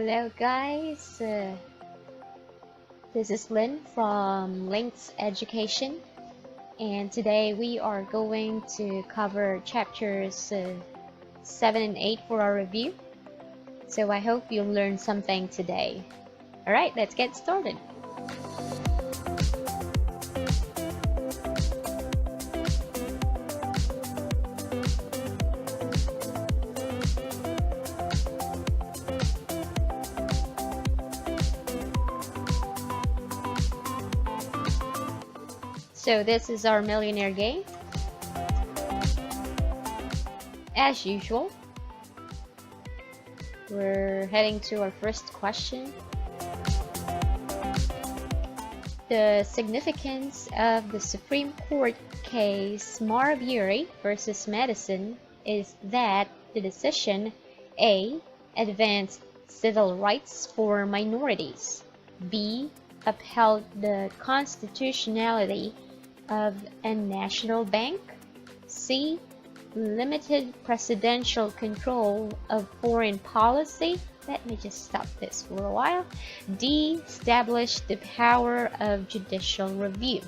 Hello guys, this is Lynn from Links Education, and today we are going to cover chapters 7 and 8 for our review. So I hope you'll learn something today. Alright, let's get started. So this is our Millionaire game. As usual, we're heading to our first question. The significance of the Supreme Court case Marbury versus Madison is that the decision A. advanced civil rights for minorities, B. upheld the constitutionality of a national bank, C. limited presidential control of foreign policy. Let me just stop this for a while. D. established the power of judicial review.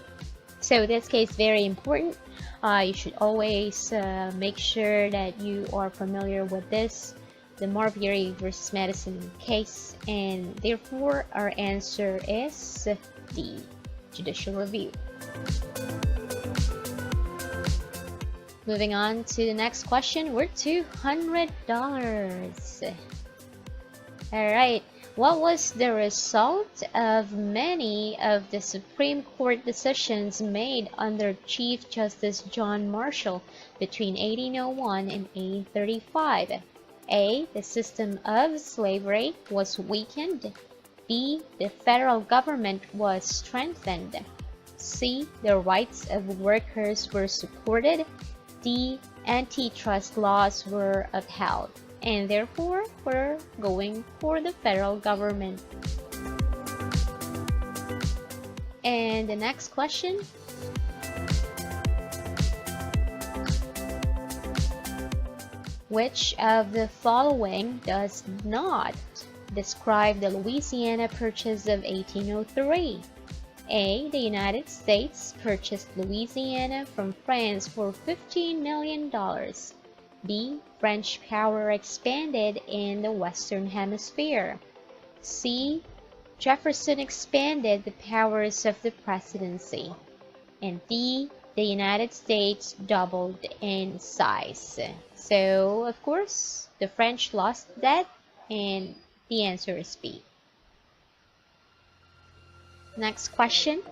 So this case is very important. You should always make sure that you are familiar with this, the Marbury versus Madison case, and therefore our answer is D, judicial review. Moving on to the next question, we're $200. Alright, what was the result of many of the Supreme Court decisions made under Chief Justice John Marshall between 1801 and 1835? A. The system of slavery was weakened. B. The federal government was strengthened. C. The rights of workers were supported. D. Antitrust laws were upheld. And therefore, we're going for the federal government. And the next question. Which of the following does not describe the Louisiana Purchase of 1803? A. The United States purchased Louisiana from France for $15 million. B. French power expanded in the Western Hemisphere. C. Jefferson expanded the powers of the presidency. And D. The United States doubled in size. So, of course, the French lost that, and the answer is B. Next question.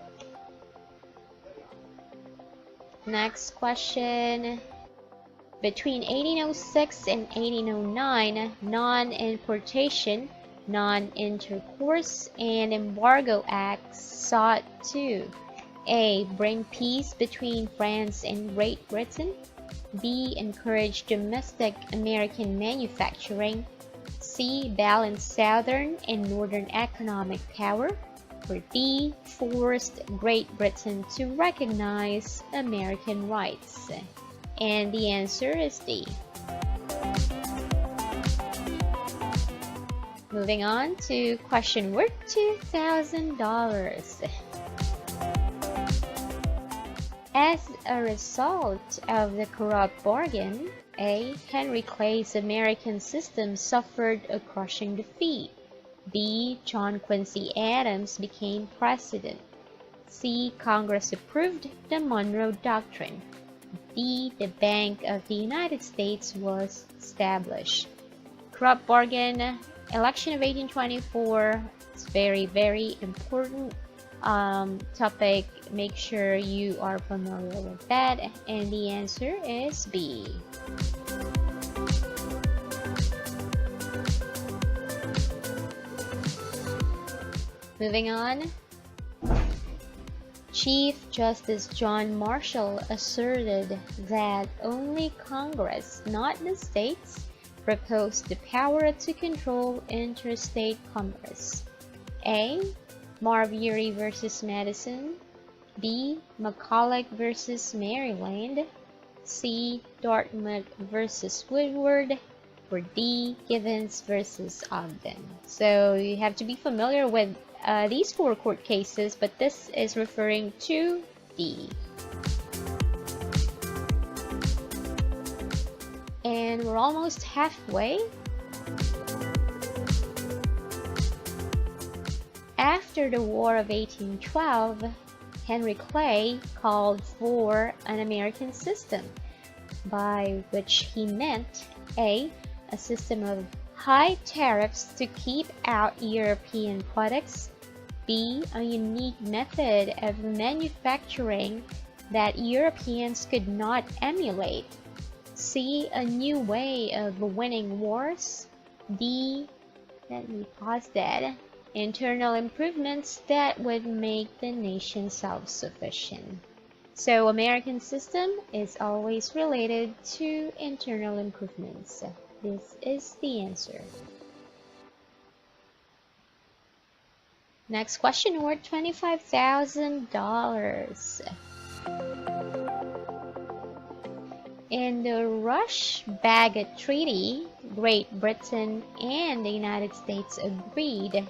Between 1806 and 1809, Non-Importation, Non-Intercourse, and Embargo Acts sought to A. bring peace between France and Great Britain, B. encourage domestic American manufacturing, C. balance Southern and Northern economic power, or D. forced Great Britain to recognize American rights. And the answer is D. Moving on to question worth $2,000. As a result of the corrupt bargain, A. Henry Clay's American system suffered a crushing defeat. B. John Quincy Adams became president. C. Congress approved the Monroe Doctrine. D. The Bank of the United States was established. Corrupt bargain, election of 1824. It's very, very important topic. Make sure you are familiar with that, and the answer is B. Moving on. Chief Justice John Marshall asserted that only Congress, not the states, proposed the power to control interstate commerce. A. Marbury versus Madison. B. McCulloch versus Maryland. C. Dartmouth versus Woodward. or D, Givens versus Ogden. So you have to be familiar with these four court cases, but this is referring to D. And we're almost halfway. After the War of 1812, Henry Clay called for an American system, by which he meant A system of high tariffs to keep out European products, B, a unique method of manufacturing that Europeans could not emulate, C, a new way of winning wars, D, let me pause that, internal improvements that would make the nation self-sufficient. So American system is always related to internal improvements. This is the answer. Next question, worth $25,000. In the Rush-Bagot Treaty, Great Britain and the United States agreed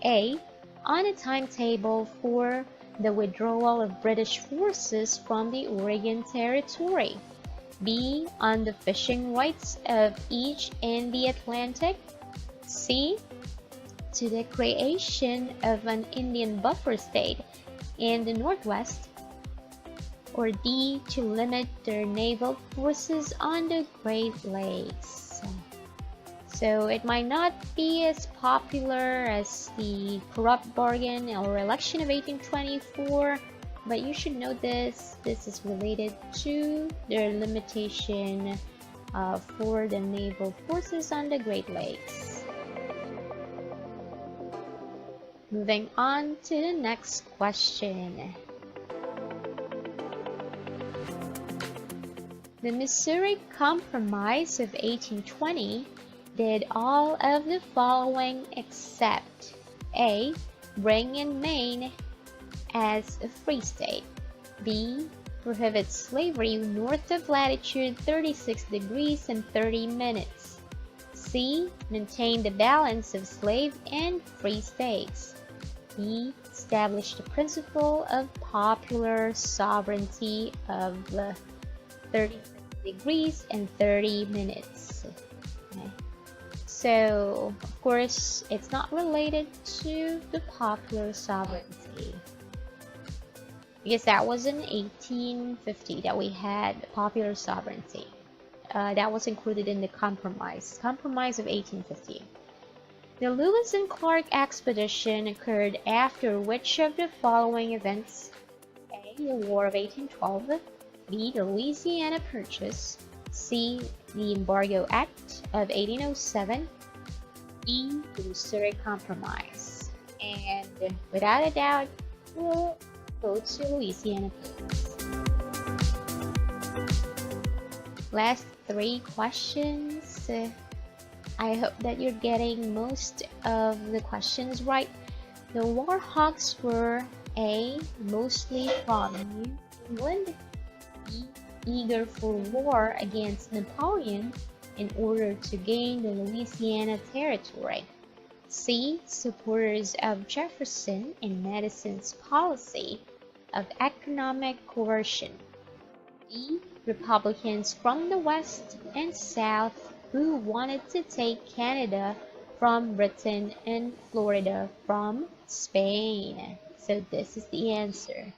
A, on a timetable for the withdrawal of British forces from the Oregon Territory, B, on the fishing rights of each in the Atlantic, C, to the creation of an Indian buffer state in the Northwest, or D, to limit their naval forces on the Great Lakes. So it might not be as popular as the corrupt bargain or election of 1824, but you should know this. This is related to their limitation for the naval forces on the Great Lakes. Moving on to the next question. The Missouri Compromise of 1820 did all of the following except A, bring in Maine as a free state, B, prohibit slavery north of latitude 36 degrees and 30 minutes, C, maintain the balance of slave and free states, D, establish the principle of popular sovereignty of 36 degrees and 30 minutes. Okay. So, of course, it's not related to the popular sovereignty, because that was in 1850 that we had popular sovereignty. That was included in the Compromise of 1850. The Lewis and Clark expedition occurred after which of the following events? A, the War of 1812, B, the Louisiana Purchase, C, the Embargo Act of 1807, D, the Missouri Compromise. And without a doubt, we'll go to Louisiana Purchase. Last three questions. I hope that you're getting most of the questions right. The war hawks were A, mostly from New England, B, eager for war against Napoleon in order to gain the Louisiana Territory, C, supporters of Jefferson and Madison's policy of economic coercion, D, Republicans from the West and South who wanted to take Canada from Britain and Florida from Spain. So this is the answer.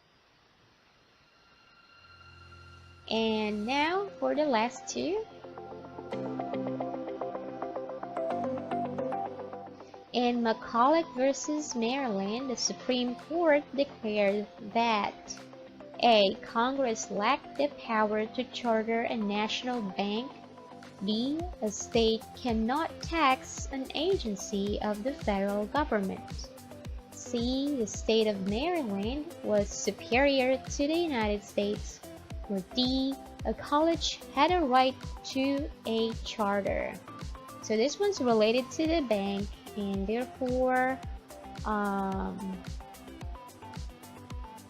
And now for the last two. In McCulloch versus Maryland, the Supreme Court declared that A, Congress lacked the power to charter a national bank, B, a state cannot tax an agency of the federal government, C, the state of Maryland was superior to the United States, or D, a college had a right to a charter. So this one's related to the bank, and therefore,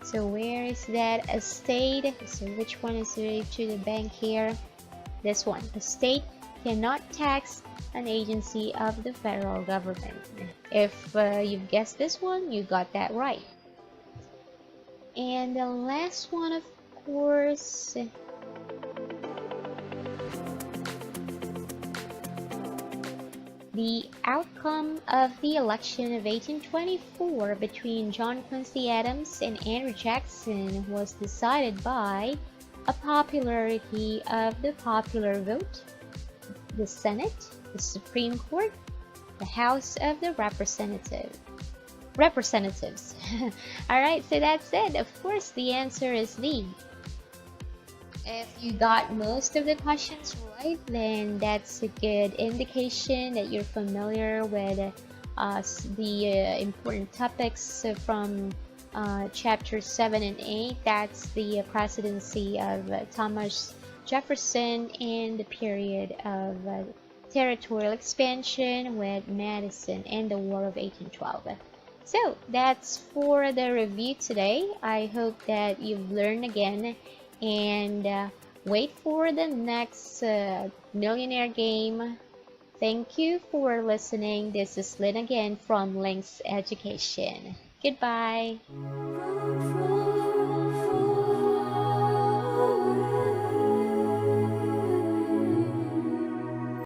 so where is that? A state. So which one is related to the bank here? This one. A state cannot tax an agency of the federal government. If you've guessed this one, you got that right. And the last one, of course, the outcome of the election of 1824 between John Quincy Adams and Andrew Jackson was decided by a popularity of the popular vote, the Senate, the Supreme Court, the House of the Representatives. Alright, so that's it. Of course, the answer is D. If you got most of the questions right, then that's a good indication that you're familiar with the important topics from Chapter 7 and 8. That's the presidency of Thomas Jefferson and the period of territorial expansion with Madison and the War of 1812. So that's for the review today. I hope that you've learned again, and wait for the next Millionaire game. Thank you for listening. This is Lynn again from Links Education. Goodbye.